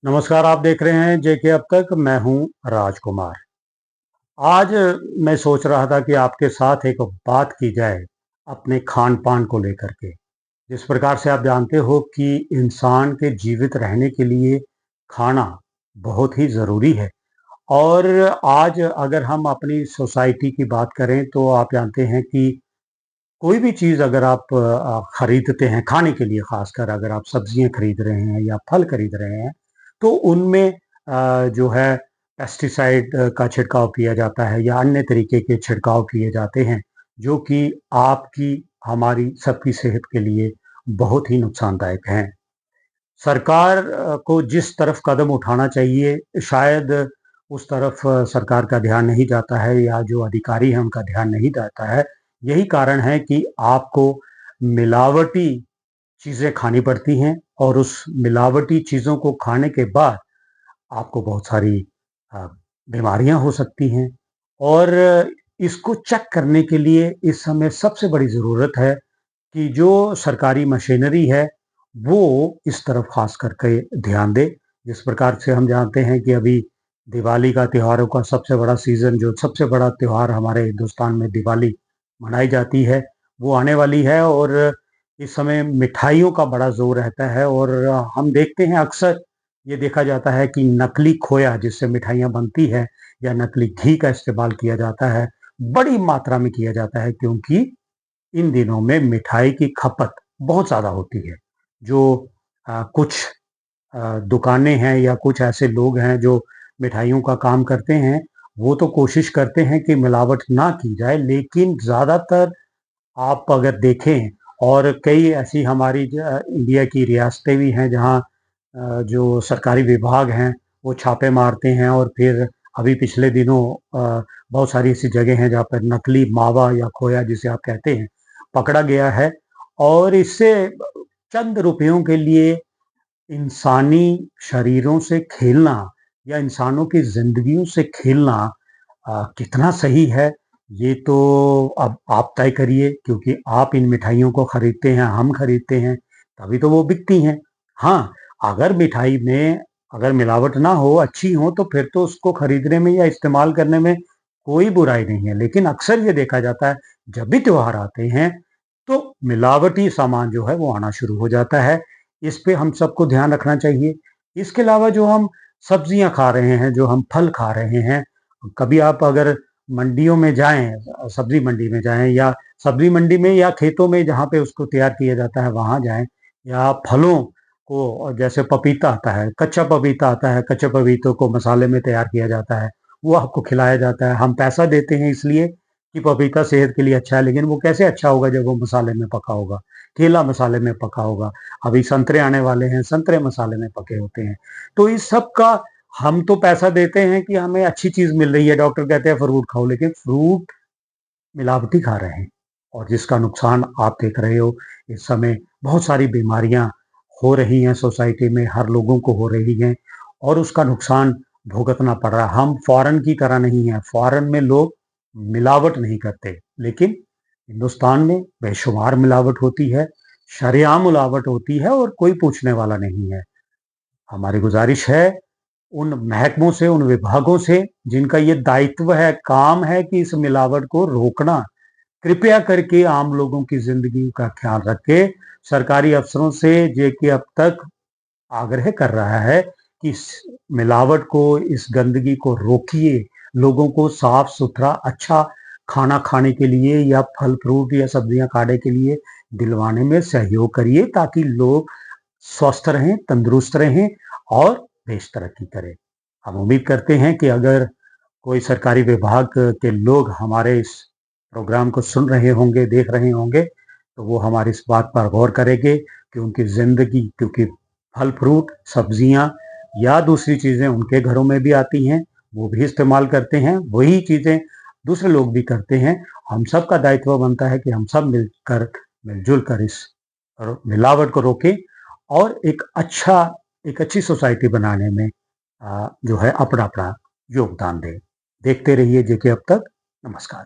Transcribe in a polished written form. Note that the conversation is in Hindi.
नमस्कार, आप देख रहे हैं जेके अब तक। मैं हूं राजकुमार। आज मैं सोच रहा था कि आपके साथ एक बात की जाए अपने खान पान को लेकर के। जिस प्रकार से आप जानते हो कि इंसान के जीवित रहने के लिए खाना बहुत ही ज़रूरी है। और आज अगर हम अपनी सोसाइटी की बात करें तो आप जानते हैं कि कोई भी चीज़ अगर आप खरीदते हैं खाने के लिए, खासकर अगर आप सब्जियां खरीद रहे हैं या फल खरीद रहे हैं, तो उनमें जो है पेस्टिसाइड का छिड़काव किया जाता है या अन्य तरीके के छिड़काव किए जाते हैं, जो कि आपकी हमारी सबकी सेहत के लिए बहुत ही नुकसानदायक हैं। सरकार को जिस तरफ कदम उठाना चाहिए, शायद उस तरफ सरकार का ध्यान नहीं जाता है या जो अधिकारी हैं उनका ध्यान नहीं जाता है। यही कारण है कि आपको मिलावटी चीज़ें खानी पड़ती हैं और उस मिलावटी चीज़ों को खाने के बाद आपको बहुत सारी अ, बीमारियाँ हो सकती हैं। और इसको चेक करने के लिए इस समय सबसे बड़ी ज़रूरत है कि जो सरकारी मशीनरी है, वो इस तरफ ख़ास करके ध्यान दे। जिस प्रकार से हम जानते हैं कि अभी दिवाली का त्योहारों का सबसे बड़ा सीज़न, जो सबसे बड़ा त्योहार हमारे हिंदुस्तान में दिवाली मनाई जाती है, वो आने वाली है। और इस समय मिठाइयों का बड़ा ज़ोर रहता है और हम देखते हैं अक्सर ये देखा जाता है कि नकली खोया जिससे मिठाइयाँ बनती हैं या नकली घी का इस्तेमाल किया जाता है, बड़ी मात्रा में किया जाता है, क्योंकि इन दिनों में मिठाई की खपत बहुत ज़्यादा होती है। जो कुछ दुकानें हैं या कुछ ऐसे लोग हैं जो मिठाइयों का काम करते हैं, वो तो कोशिश करते हैं कि मिलावट ना की जाए, लेकिन ज़्यादातर आप अगर देखें, और कई ऐसी हमारी इंडिया की रियासतें भी हैं जहाँ जो सरकारी विभाग हैं वो छापे मारते हैं। और फिर अभी पिछले दिनों बहुत सारी ऐसी जगह हैं जहाँ पर नकली मावा या खोया जिसे आप कहते हैं पकड़ा गया है। और इससे चंद रुपयों के लिए इंसानी शरीरों से खेलना या इंसानों की जिंदगियों से खेलना कितना सही है, ये तो अब आप तय करिए, क्योंकि आप इन मिठाइयों को खरीदते हैं, हम खरीदते हैं, तभी तो वो बिकती हैं। हाँ, अगर मिठाई में अगर मिलावट ना हो, अच्छी हो, तो फिर तो उसको खरीदने में या इस्तेमाल करने में कोई बुराई नहीं है। लेकिन अक्सर ये देखा जाता है, जब भी त्योहार आते हैं तो मिलावटी सामान जो है वो आना शुरू हो जाता है। इस पे हम सबको ध्यान रखना चाहिए। इसके अलावा जो हम सब्जियां खा रहे हैं, जो हम फल खा रहे हैं, कभी आप अगर मंडियों में जाएं, सब्जी मंडी में जाएं या सब्जी मंडी में या खेतों में जहाँ पे उसको तैयार किया जाता है वहां जाएं, या फलों को, जैसे पपीता आता है, कच्चा पपीता आता है, कच्चे पपीतों को मसाले में तैयार किया जाता है, वो आपको खिलाया जाता है। हम पैसा देते हैं इसलिए कि पपीता सेहत के लिए अच्छा है, लेकिन वो कैसे अच्छा होगा जब वो मसाले में पका होगा, केला मसाले में पका होगा। अभी संतरे आने वाले हैं, संतरे मसाले में पके होते हैं। तो इस सब का हम तो पैसा देते हैं कि हमें अच्छी चीज मिल रही है, डॉक्टर कहते हैं फ्रूट खाओ, लेकिन फ्रूट मिलावटी खा रहे हैं और जिसका नुकसान आप देख रहे हो। इस समय बहुत सारी बीमारियां हो रही हैं, सोसाइटी में हर लोगों को हो रही हैं और उसका नुकसान भुगतना पड़ रहा है। हम फॉरेन की तरह नहीं है, फॉरेन में लोग मिलावट नहीं करते, लेकिन हिंदुस्तान में बेशुमार मिलावट होती है, शरेआम मिलावट होती है और कोई पूछने वाला नहीं है। हमारी गुजारिश है उन महकमों से, उन विभागों से जिनका ये दायित्व है, काम है कि इस मिलावट को रोकना, कृपया करके आम लोगों की जिंदगी का ख्याल रखें। सरकारी अफसरों से जेके अब तक आग्रह कर रहा है कि इस मिलावट को, इस गंदगी को रोकिए। लोगों को साफ सुथरा अच्छा खाना खाने के लिए या फल फ्रूट या सब्जियां खाने के लिए दिलवाने में सहयोग करिए, ताकि लोग स्वस्थ रहें, तंदुरुस्त रहें और देश तरक्की करे। हम उम्मीद करते हैं कि अगर कोई सरकारी विभाग के लोग हमारे इस प्रोग्राम को सुन रहे होंगे, देख रहे होंगे, तो वो हमारी इस बात पर गौर करेंगे कि उनकी ज़िंदगी, क्योंकि फल फ्रूट, सब्जियां या दूसरी चीज़ें उनके घरों में भी आती हैं, वो भी इस्तेमाल करते हैं, वही चीज़ें दूसरे लोग भी करते हैं। हम सब का दायित्व बनता है कि हम सब मिलकर, मिलजुल कर इस मिलावट को रोकें और एक अच्छी सोसाइटी बनाने में जो है अपना अपना योगदान दें। देखते रहिए जेके अब तक। नमस्कार।